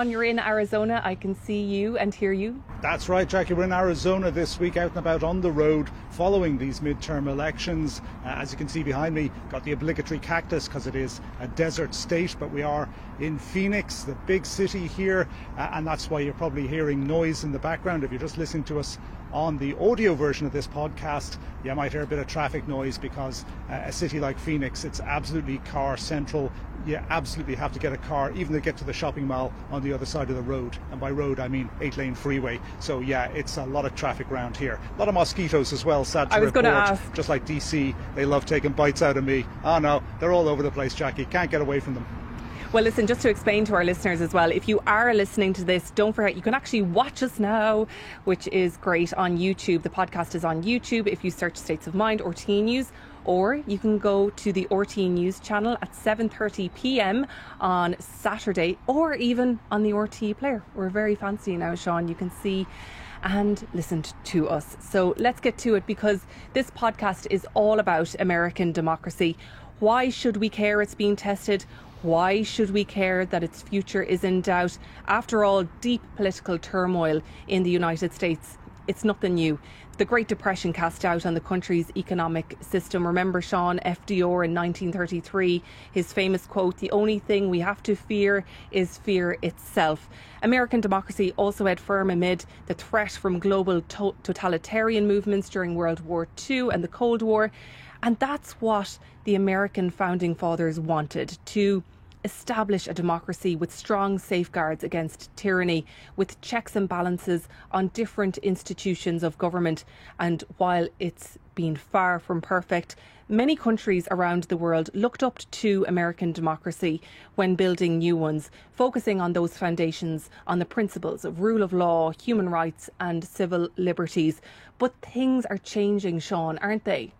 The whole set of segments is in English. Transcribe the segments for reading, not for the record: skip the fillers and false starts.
Sean, you're in Arizona. I can see you and hear you. That's right, Jackie. We're in Arizona this week, out and about on the road following these midterm elections. As you can see behind me, got the obligatory cactus because it is a desert state, but we are in Phoenix, the big city here, and that's why you're probably hearing noise in the background. If you're just listening to us on the audio version of this podcast, you might hear a bit of traffic noise because a city like Phoenix, it's absolutely car central. You absolutely have to get a car even to get to the shopping mall on the other side of the road. And by road, I mean 8-lane freeway. So yeah, it's a lot of traffic around here. A lot of mosquitoes as well, sad to report. I was going to ask. Just like DC, they love taking bites out of me. Oh no, they're all over the place, Jackie. Can't get away from them. Well, listen, just to explain to our listeners as well, if you are listening to this, don't forget you can actually watch us now, which is great, on YouTube. The podcast is on YouTube if you search States of Mind, RT News, or you can go to the RT News channel at 7:30 p.m. on Saturday, or even on the RT player. We're very fancy now, Sean. You can see and listen to us. So let's get to it, because this podcast is all about American democracy. Why should we care it's being tested? Why should we care that its future is in doubt? After all, deep political turmoil in the United States, it's nothing new. The Great Depression cast doubt on the country's economic system. Remember Sean FDR in 1933, his famous quote, "The only thing we have to fear is fear itself." American democracy also held firm amid the threat from global totalitarian movements during World War II and the Cold War. And that's what the American founding fathers wanted, to establish a democracy with strong safeguards against tyranny, with checks and balances on different institutions of government. And while it's been far from perfect, many countries around the world looked up to American democracy when building new ones, focusing on those foundations, on the principles of rule of law, human rights and civil liberties. But things are changing, Sean, aren't they?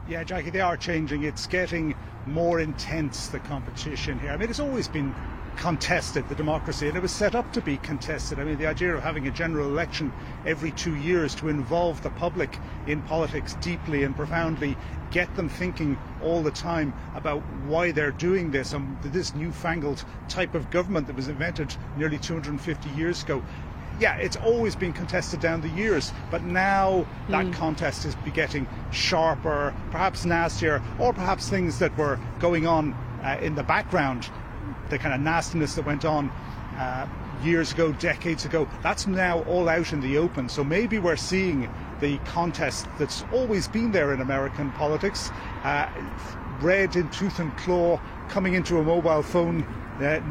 Yeah, Jackie, they are changing. It's getting more intense, the competition here. I mean, it's always been contested, the democracy, and it was set up to be contested. I mean, the idea of having a general election every 2 years to involve the public in politics deeply and profoundly, get them thinking all the time about why they're doing this, and this newfangled type of government that was invented nearly 250 years ago. Yeah, it's always been contested down the years, but now that contest is getting sharper, perhaps nastier, or perhaps things that were going on in the background, the kind of nastiness that went on years ago, decades ago, that's now all out in the open. So maybe we're seeing the contest that's always been there in American politics, bred in tooth and claw, coming into a mobile phone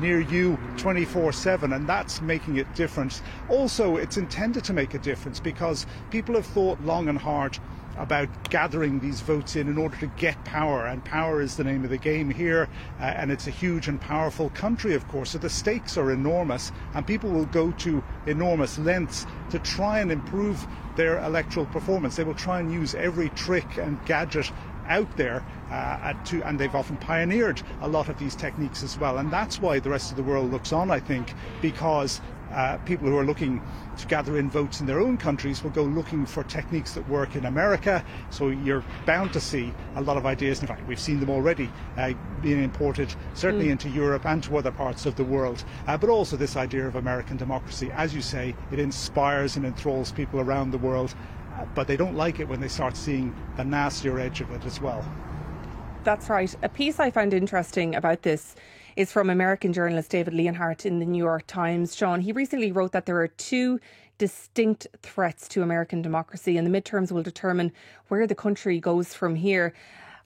near you 24/7, and that's making it different. Also, it's intended to make a difference because people have thought long and hard about gathering these votes in order to get power, and power is the name of the game here, and it's a huge and powerful country, of course, so the stakes are enormous, and people will go to enormous lengths to try and improve their electoral performance. They will try and use every trick and gadget out there, and they've often pioneered a lot of these techniques as well, and that's why the rest of the world looks on, I think, because people who are looking to gather in votes in their own countries will go looking for techniques that work in America. So you're bound to see a lot of ideas. In fact, we've seen them already being imported, certainly into Europe and to other parts of the world. But also this idea of American democracy, as you say, it inspires and enthralls people around the world. But they don't like it when they start seeing the nastier edge of it as well. That's right. A piece I found interesting about this is from American journalist David Leonhardt in the New York Times. Sean, he recently wrote that there are two distinct threats to American democracy, and the midterms will determine where the country goes from here.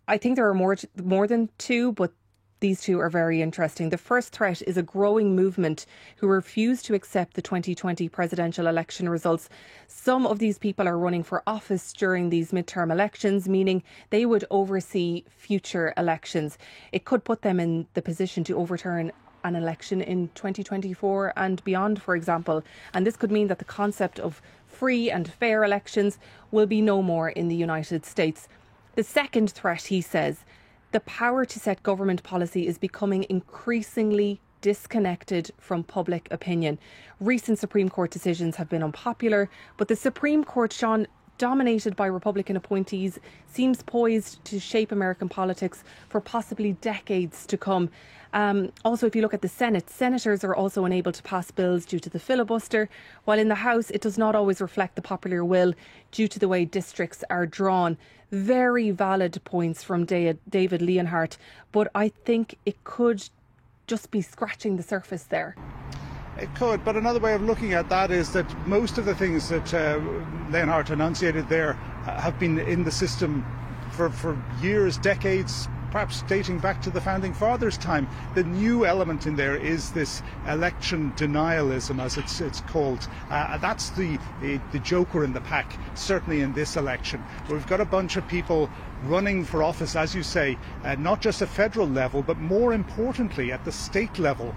I think there are more than two, but these two are very interesting. The first threat is a growing movement who refuse to accept the 2020 presidential election results. Some of these people are running for office during these midterm elections, meaning they would oversee future elections. It could put them in the position to overturn an election in 2024 and beyond, for example. And this could mean that the concept of free and fair elections will be no more in the United States. The second threat, he says, the power to set government policy is becoming increasingly disconnected from public opinion. Recent Supreme Court decisions have been unpopular, but the Supreme Court, Sean, dominated by Republican appointees, seems poised to shape American politics for possibly decades to come. Also, if you look at the Senate, senators are also unable to pass bills due to the filibuster, while in the House it does not always reflect the popular will due to the way districts are drawn. Very valid points from David Leonhardt, but I think it could just be scratching the surface there. It could, but another way of looking at that is that most of the things that Leonhardt enunciated there have been in the system for years, decades, perhaps dating back to the Founding Fathers' time. The new element in there is this election denialism, as it's called. That's the joker in the pack, certainly in this election. We've got a bunch of people running for office, as you say, not just at federal level, but more importantly at the state level.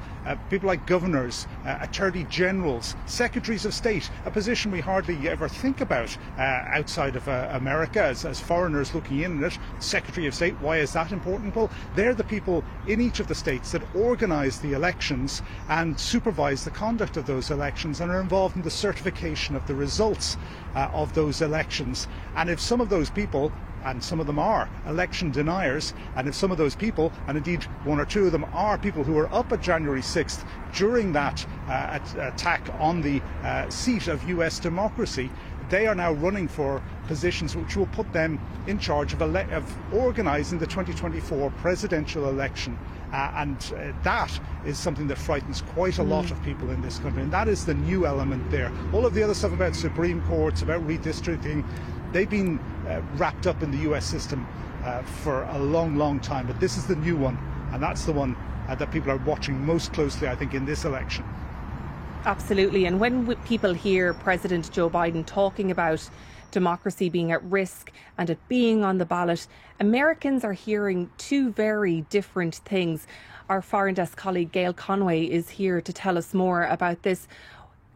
People like governors, attorney generals, secretaries of state, a position we hardly ever think about outside of America as foreigners looking in at it. Secretary of State, why is that important? Well, they're the people in each of the states that organise the elections and supervise the conduct of those elections and are involved in the certification of the results of those elections. And if some of those people, and some of them are election deniers, and if some of those people, and indeed one or two of them, are people who were up at January 6th during that attack on the seat of US democracy, they are now running for positions which will put them in charge of organising the 2024 presidential election. And that is something that frightens quite a lot of people in this country. And that is the new element there. All of the other stuff about Supreme Courts, about redistricting, they've been wrapped up in the US system for a long, long time. But this is the new one. And that's the one that people are watching most closely, I think, in this election. Absolutely. And when people hear President Joe Biden talking about democracy being at risk and it being on the ballot, Americans are hearing two very different things. Our foreign desk colleague Gail Conway is here to tell us more about this.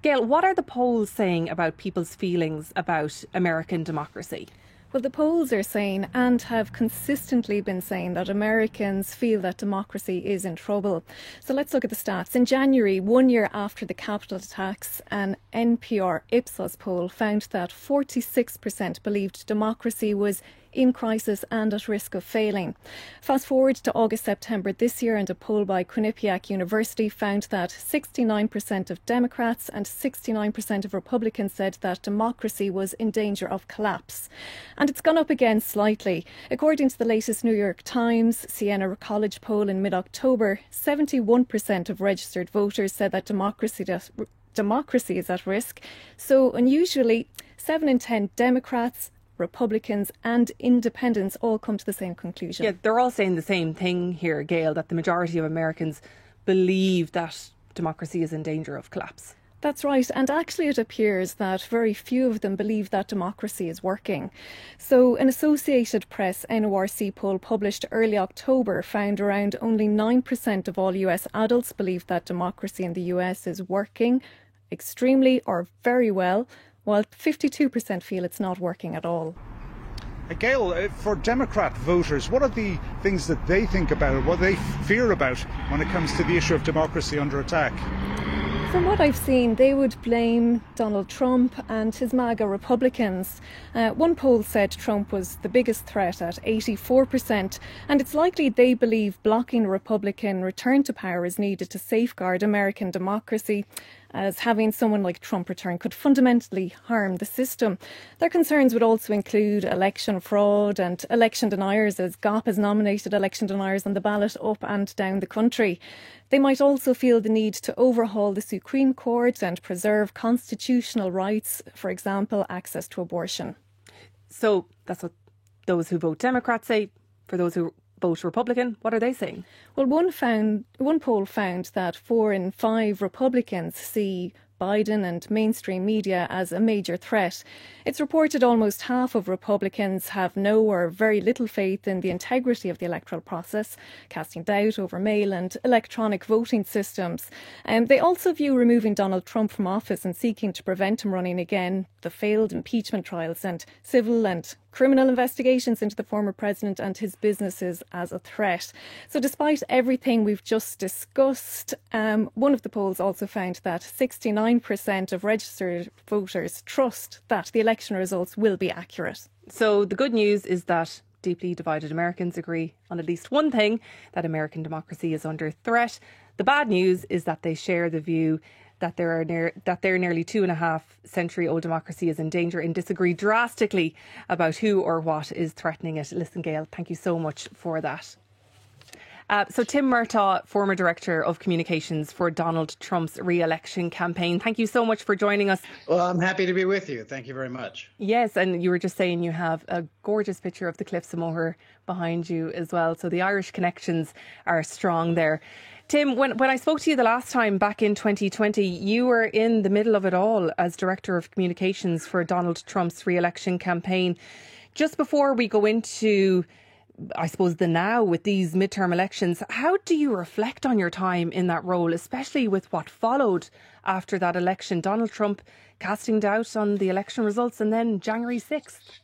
Gail, what are the polls saying about people's feelings about American democracy? Well, the polls are saying, and have consistently been saying, that Americans feel that democracy is in trouble. So let's look at the stats. In January, 1 year after the Capitol attacks, an NPR Ipsos poll found that 46% believed democracy was in crisis and at risk of failing. Fast forward to August-September this year, and a poll by Quinnipiac University found that 69% of Democrats and 69% of Republicans said that democracy was in danger of collapse. And it's gone up again slightly. According to the latest New York Times Siena College poll in mid-October, 71% of registered voters said that democracy is at risk. So unusually, 7 in 10 Democrats, Republicans and independents all come to the same conclusion. Yeah, they're all saying the same thing here, Gail, that the majority of Americans believe that democracy is in danger of collapse. That's right. And actually it appears that very few of them believe that democracy is working. So an Associated Press NORC poll published early October found around only 9% of all US adults believe that democracy in the US is working extremely or very well, while 52% feel it's not working at all. Gail, for Democrat voters, what are the things that they think about it, what they fear about when it comes to the issue of democracy under attack? From what I've seen, they would blame Donald Trump and his MAGA Republicans. One poll said Trump was the biggest threat at 84%, and it's likely they believe blocking a Republican return to power is needed to safeguard American democracy, as having someone like Trump return could fundamentally harm the system. Their concerns would also include election fraud and election deniers, as GOP has nominated election deniers on the ballot up and down the country. They might also feel the need to overhaul the Supreme Court and preserve constitutional rights, for example, access to abortion. So that's what those who vote Democrat say. For those who vote Republican, what are they saying? Well, one poll found that 4 in 5 Republicans see Biden and mainstream media as a major threat. It's reported almost half of Republicans have no or very little faith in the integrity of the electoral process, casting doubt over mail and electronic voting systems. They also view removing Donald Trump from office and seeking to prevent him running again, the failed impeachment trials and civil and criminal investigations into the former president and his businesses as a threat. So despite everything we've just discussed, one of the polls also found that 69% of registered voters trust that the election results will be accurate. So the good news is that deeply divided Americans agree on at least one thing, that American democracy is under threat. The bad news is that they share the view that their nearly 2.5-century-old democracy is in danger and disagree drastically about who or what is threatening it. Listen, Gail, thank you so much for that. So Tim Murtaugh, former Director of Communications for Donald Trump's re-election campaign, thank you so much for joining us. Well, I'm happy to be with you. Thank you very much. Yes, and you were just saying you have a gorgeous picture of the Cliffs of Moher behind you as well. So the Irish connections are strong there. Tim, when I spoke to you the last time back in 2020, you were in the middle of it all as Director of Communications for Donald Trump's re-election campaign. Just before we go into, I suppose, the now with these midterm elections, how do you reflect on your time in that role, especially with what followed after that election? Donald Trump casting doubt on the election results and then January 6th.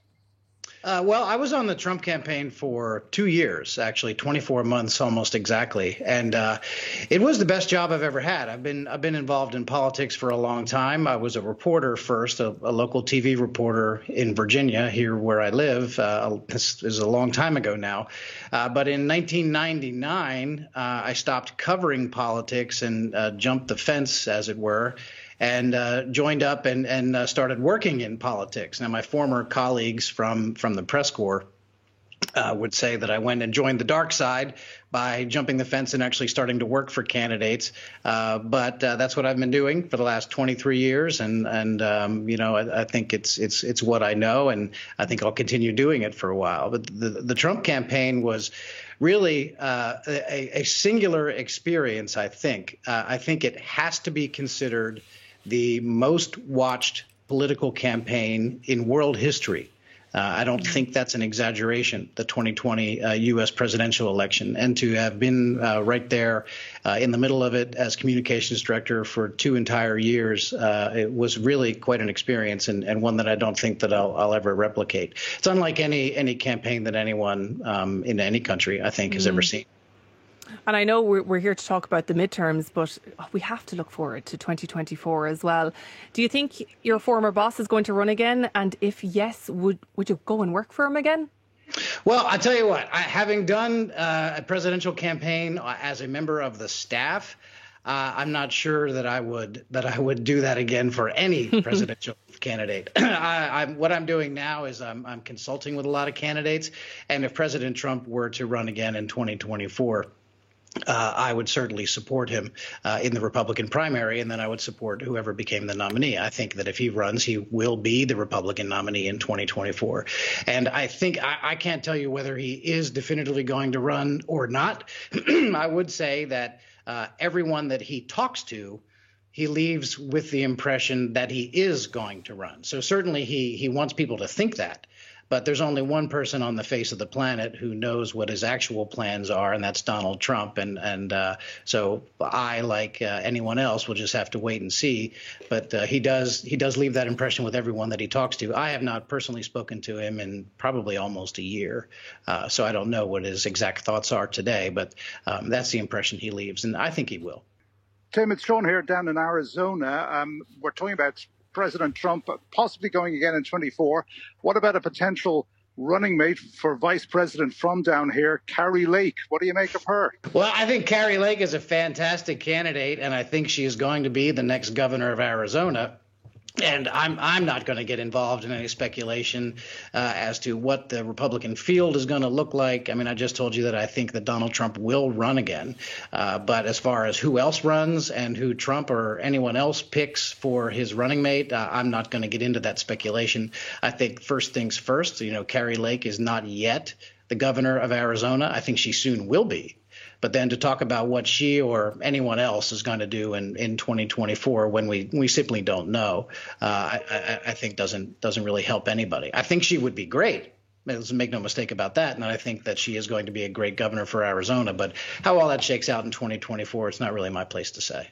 Well, I was on the Trump campaign for 2 years, actually 24 months almost exactly. And it was the best job I've ever had. I've been involved in politics for a long time. I was a reporter first, a local TV reporter in Virginia, here where I live. This is a long time ago now. But in 1999, I stopped covering politics and jumped the fence, as it were, and joined up and started working in politics. Now, my former colleagues from the press corps would say that I went and joined the dark side by jumping the fence and actually starting to work for candidates. But that's what I've been doing for the last 23 years. And you know, I think it's what I know, and I think I'll continue doing it for a while. But the Trump campaign was really a singular experience, I think. I think it has to be considered the most watched political campaign in world history. I don't think that's an exaggeration, the 2020 U.S. presidential election. And to have been right there in the middle of it as communications director for 2 entire years, it was really quite an experience, and one that I don't think that I'll ever replicate. It's unlike any campaign that anyone in any country, I think, has ever seen. And I know we're here to talk about the midterms, but we have to look forward to 2024 as well. Do you think your former boss is going to run again? And if yes, would you go and work for him again? Well, I tell you what, having done a presidential campaign as a member of the staff, I'm not sure that I would do that again for any presidential candidate. What I'm doing now is I'm consulting with a lot of candidates, and if President Trump were to run again in 2024. I would certainly support him in the Republican primary, and then I would support whoever became the nominee. I think that if he runs, he will be the Republican nominee in 2024. And I think I can't tell you whether he is definitively going to run or not. I would say that everyone that he talks to, he leaves with the impression that he is going to run. So certainly he wants people to think that. But there's only one person on the face of the planet who knows what his actual plans are, and that's Donald Trump. And so I, like anyone else, will just have to wait and see. But he does leave that impression with everyone that he talks to. I have not personally spoken to him in probably almost a year, so I don't know what his exact thoughts are today. But that's the impression he leaves, and I think he will. Tim, it's Sean here down in Arizona. We're talking about President Trump possibly going again in 24. What about a potential running mate for vice president from down here, Kari Lake? What do you make of her? Well, I think Kari Lake is a fantastic candidate, and I think she is going to be the next governor of Arizona. And I'm not going to get involved in any speculation as to what the Republican field is going to look like. I mean, I just told you that I think that Donald Trump will run again. But as far as who else runs and who Trump or anyone else picks for his running mate, I'm not going to get into that speculation. I think first things first, you know, Kari Lake is not yet the governor of Arizona. I think she soon will be. But then to talk about what she or anyone else is going to do in 2024 when we simply don't know, I think doesn't really help anybody. I think she would be great. Let's make no mistake about that. And I think that she is going to be a great governor for Arizona. But how all that shakes out in 2024, it's not really my place to say.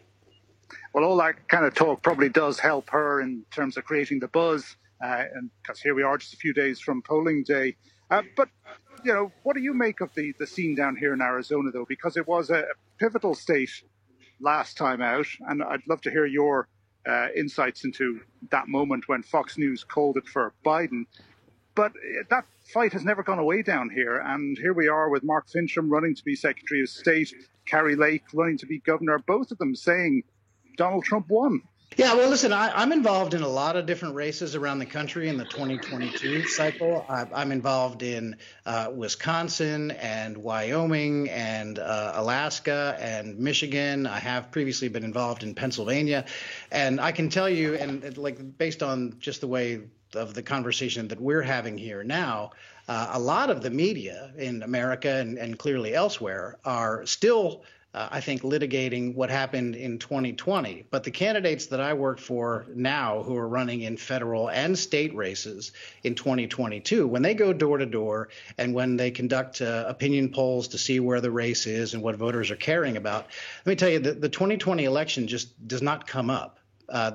Well, all that kind of talk probably does help her in terms of creating the buzz and because here we are just a few days from polling day. But, what do you make of the scene down here in Arizona, though? Because it was a pivotal state last time out, and I'd love to hear your insights into that moment when Fox News called it for Biden. But that fight has never gone away down here, and here we are with Mark Fincham running to be Secretary of State, Carrie Lake running to be governor, both of them saying Donald Trump won. Yeah, well, listen, I'm involved in a lot of different races around the country in the 2022 cycle. I'm involved in Wisconsin and Wyoming and Alaska and Michigan. I have previously been involved in Pennsylvania. And I can tell you, and like based on just the way of the conversation that we're having here now, a lot of the media in America and clearly elsewhere are still I think, litigating what happened in 2020. But the candidates that I work for now who are running in federal and state races in 2022, when they go door to door and when they conduct opinion polls to see where the race is and what voters are caring about, let me tell you that the 2020 election just does not come up.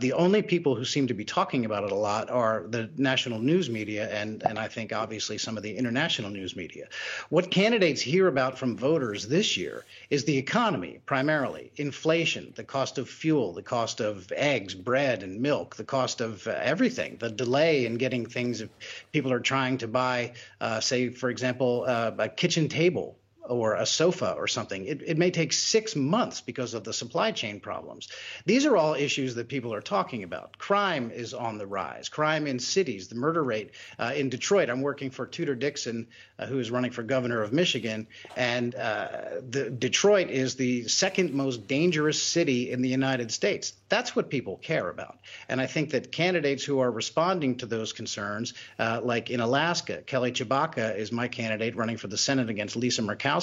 The only people who seem to be talking about it a lot are the national news media and I think obviously some of the international news media. What candidates hear about from voters this year is the economy, primarily, inflation, the cost of fuel, the cost of eggs, bread, and milk, the cost of everything, the delay in getting things if people are trying to buy, say, for example, a kitchen table or a sofa or something. It may take 6 months because of the supply chain problems. These are all issues that people are talking about. Crime is on the rise. Crime in cities, the murder rate in Detroit. I'm working for Tudor Dixon, who is running for governor of Michigan. And Detroit is the second most dangerous city in the United States. That's what people care about. And I think that candidates who are responding to those concerns, like in Alaska, Kelly Tshibaka is my candidate running for the Senate against Lisa Murkowski.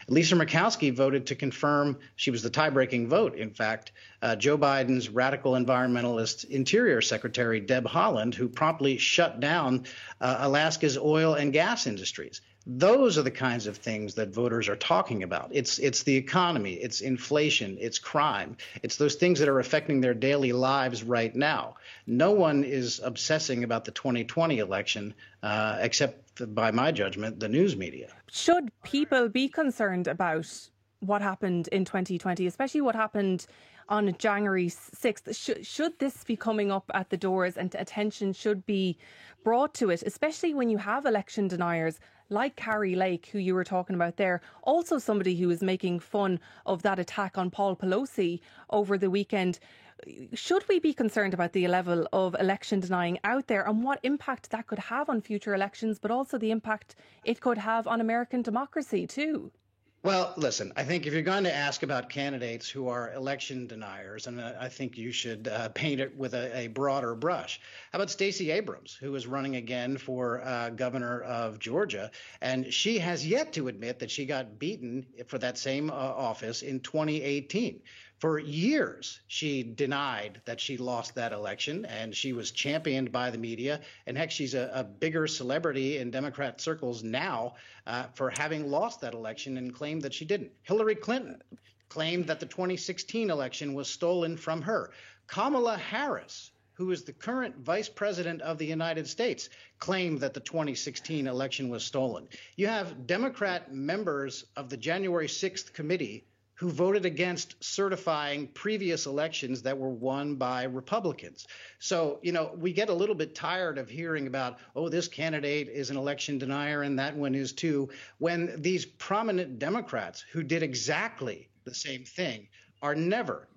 Lisa Murkowski voted to confirm, she was the tie-breaking vote, in fact, Joe Biden's radical environmentalist Interior Secretary, Deb Haaland, who promptly shut down Alaska's oil and gas industries. Those are the kinds of things that voters are talking about. It's the economy, it's inflation, it's crime. It's those things that are affecting their daily lives right now. No one is obsessing about the 2020 election, except, by my judgment, the news media. Should people be concerned about what happened in 2020, especially what happened on January 6th? Should this be coming up at the doors and attention should be brought to it, especially when you have election deniers like Carrie Lake, who you were talking about there, also somebody who is making fun of that attack on Paul Pelosi over the weekend? Should we be concerned about the level of election denying out there and what impact that could have on future elections, but also the impact it could have on American democracy too? Well, listen, I think if you're going to ask about candidates who are election deniers, and I think you should paint it with a broader brush. How about Stacey Abrams, who is running again for governor of Georgia? And she has yet to admit that she got beaten for that same office in 2018. For years, she denied that she lost that election, and she was championed by the media. And heck, she's a bigger celebrity in Democrat circles now for having lost that election and claimed that she didn't. Hillary Clinton claimed that the 2016 election was stolen from her. Kamala Harris, who is the current vice president of the United States, claimed that the 2016 election was stolen. You have Democrat members of the January 6th committee who voted against certifying previous elections that were won by Republicans. So, we get a little bit tired of hearing about, oh, this candidate is an election denier and that one is too, when these prominent Democrats who did exactly the same thing are never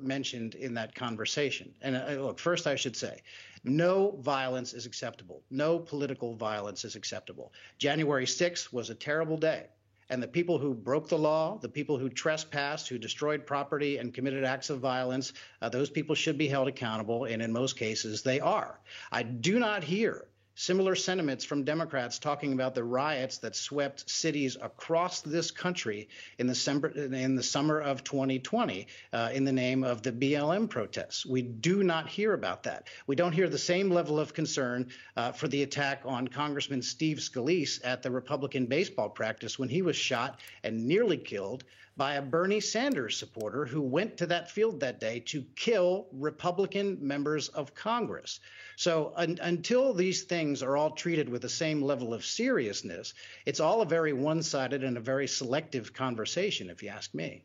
mentioned in that conversation. And look, first I should say, no violence is acceptable. No political violence is acceptable. January 6th was a terrible day. And the people who broke the law, the people who trespassed, who destroyed property and committed acts of violence, those people should be held accountable. And in most cases, they are. I do not hear similar sentiments from Democrats talking about the riots that swept cities across this country in the summer of 2020 in the name of the BLM protests. We do not hear about that. We don't hear the same level of concern for the attack on Congressman Steve Scalise at the Republican baseball practice when he was shot and nearly killed by a Bernie Sanders supporter who went to that field that day to kill Republican members of Congress. So until these things are all treated with the same level of seriousness, it's all a very one-sided and a very selective conversation, if you ask me.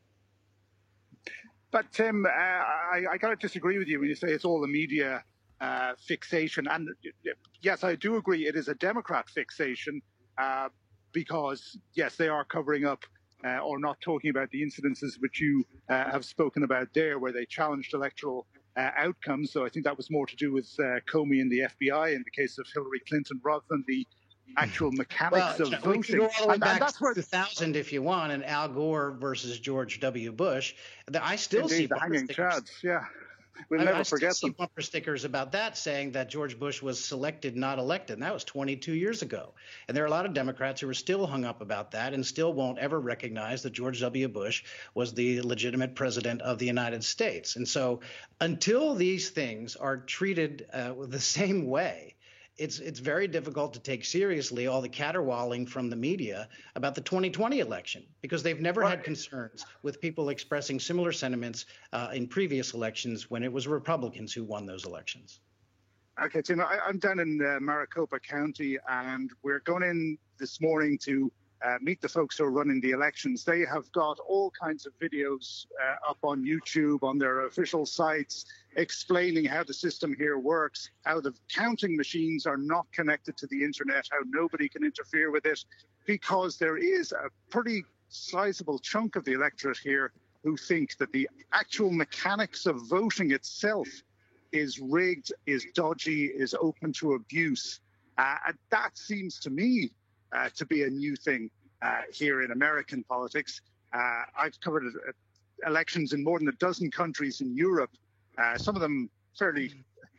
But Tim, I got to disagree with you when you say it's all the media fixation. And yes, I do agree it is a Democrat fixation because, yes, they are covering up or not talking about the incidences which you have spoken about there, where they challenged electoral outcomes. So I think that was more to do with Comey and the FBI in the case of Hillary Clinton rather than the actual mechanics of voting. We can go all the way back to 2000 if you want, and Al Gore versus George W. Bush. I still see the hanging chads. Yeah, we'll never forget them. I see bumper stickers about that saying that George Bush was selected, not elected. And that was 22 years ago. And there are a lot of Democrats who are still hung up about that and still won't ever recognize that George W. Bush was the legitimate president of the United States. And so until these things are treated the same way, it's very difficult to take seriously all the caterwauling from the media about the 2020 election, because they've never had concerns with people expressing similar sentiments in previous elections when it was Republicans who won those elections. Okay, Tim, I'm down in Maricopa County, and we're going in this morning to meet the folks who are running the elections. They have got all kinds of videos up on YouTube, on their official sites, explaining how the system here works, how the counting machines are not connected to the internet, how nobody can interfere with it, because there is a pretty sizable chunk of the electorate here who think that the actual mechanics of voting itself is rigged, is dodgy, is open to abuse. And that seems to me to be a new thing here in American politics. I've covered elections in more than a dozen countries in Europe, some of them fairly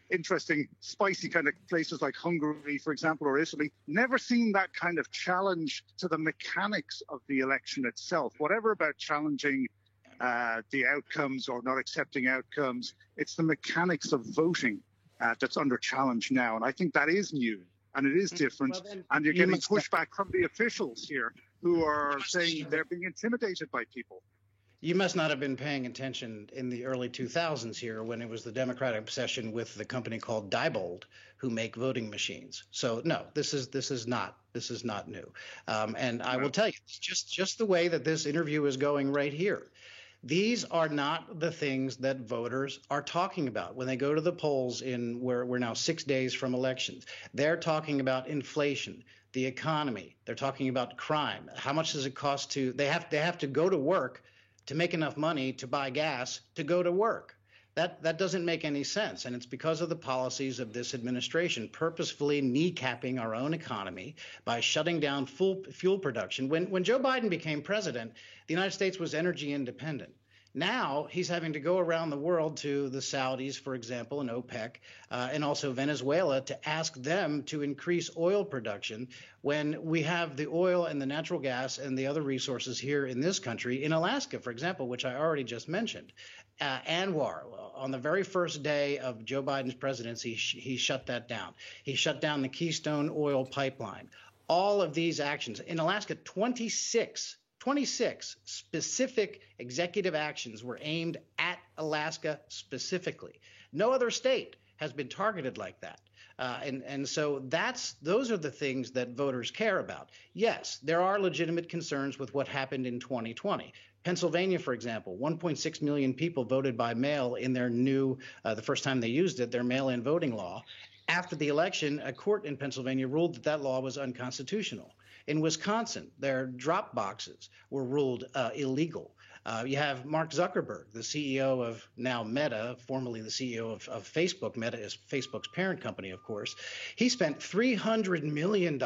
interesting, spicy kind of places like Hungary, for example, or Italy. Never seen that kind of challenge to the mechanics of the election itself. Whatever about challenging the outcomes or not accepting outcomes, it's the mechanics of voting that's under challenge now. And I think that is new. And it is different, and you're getting pushback from the officials here who are saying they're being intimidated by people. You must not have been paying attention in the early 2000s here when it was the Democratic obsession with the company called Diebold, who make voting machines. So no, this is not new. And I will tell you, it's just the way that this interview is going right here. These are not the things that voters are talking about when they go to the polls in where we're now 6 days from elections. They're talking about inflation, the economy. They're talking about crime. How much does it cost they have to go to work to make enough money to buy gas to go to work. That doesn't make any sense. And it's because of the policies of this administration purposefully kneecapping our own economy by shutting down fuel production. When Joe Biden became president, the United States was energy independent. Now he's having to go around the world to the Saudis, for example, and OPEC, and also Venezuela to ask them to increase oil production when we have the oil and the natural gas and the other resources here in this country, in Alaska, for example, which I already just mentioned. Anwar, on the very first day of Joe Biden's presidency, he shut that down. He shut down the Keystone Oil Pipeline. All of these actions in Alaska, 26 specific executive actions were aimed at Alaska specifically. No other state has been targeted like that. And so those are the things that voters care about. Yes, there are legitimate concerns with what happened in 2020. Pennsylvania, for example, 1.6 million people voted by mail in their new, the first time they used it, their mail-in voting law. After the election, a court in Pennsylvania ruled that law was unconstitutional. In Wisconsin, their drop boxes were ruled illegal. You have Mark Zuckerberg, the CEO of now Meta, formerly the CEO of Facebook. Meta is Facebook's parent company, of course. He spent $300 million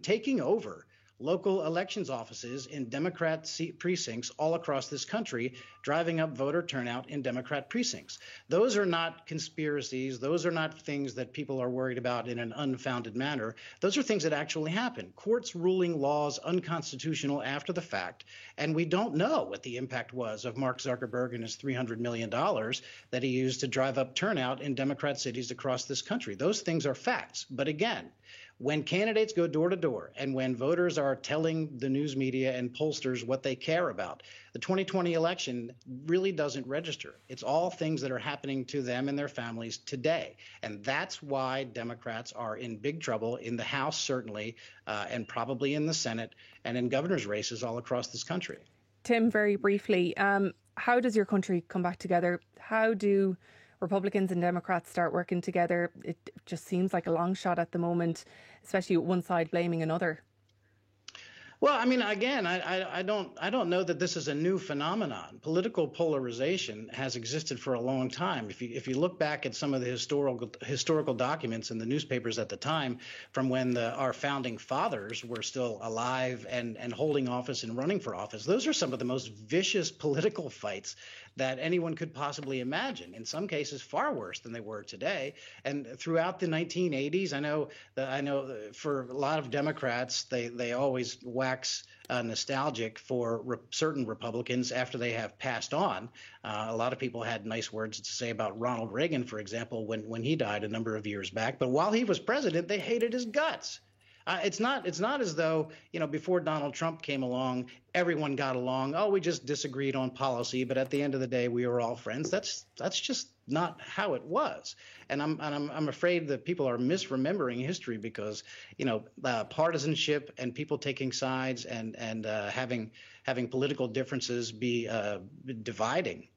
taking over local elections offices in Democrat precincts all across this country, driving up voter turnout in Democrat precincts. Those are not conspiracies. Those are not things that people are worried about in an unfounded manner. Those are things that actually happen. Courts ruling laws unconstitutional after the fact, and we don't know what the impact was of Mark Zuckerberg and his $300 million that he used to drive up turnout in Democrat cities across this country. Those things are facts. But again, when candidates go door to door and when voters are telling the news media and pollsters what they care about, the 2020 election really doesn't register. It's all things that are happening to them and their families today. And that's why Democrats are in big trouble in the House, certainly, and probably in the Senate and in governor's races all across this country. Tim, very briefly, how does your country come back together? How do Republicans and Democrats start working together? It just seems like a long shot at the moment, especially with one side blaming another. Well, I mean, again, I don't know that this is a new phenomenon. Political polarization has existed for a long time. If you look back at some of the historical documents in the newspapers at the time, from when our founding fathers were still alive and holding office and running for office, those are some of the most vicious political fights that anyone could possibly imagine. In some cases, far worse than they were today. And throughout the 1980s, I know for a lot of Democrats, they always wax nostalgic for certain Republicans after they have passed on. A lot of people had nice words to say about Ronald Reagan, for example, when he died a number of years back. But while he was president, they hated his guts. It's not as though, before Donald Trump came along, everyone got along. Oh, we just disagreed on policy, but at the end of the day, we were all friends. That's just not how it was. And I'm afraid that people are misremembering history because, partisanship and people taking sides and having political differences be dividing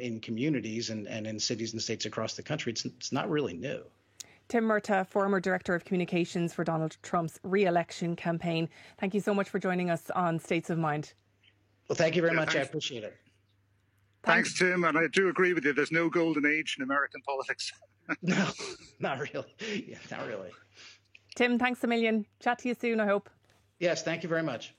in communities and in cities and states across the country. It's not really new. Tim Murtagh, former Director of Communications for Donald Trump's re-election campaign. Thank you so much for joining us on States of Mind. Well, thank you very much. Thanks. I appreciate it. Thanks, Tim. And I do agree with you. There's no golden age in American politics. No, not really. Yeah, not really. Tim, thanks a million. Chat to you soon, I hope. Yes, thank you very much.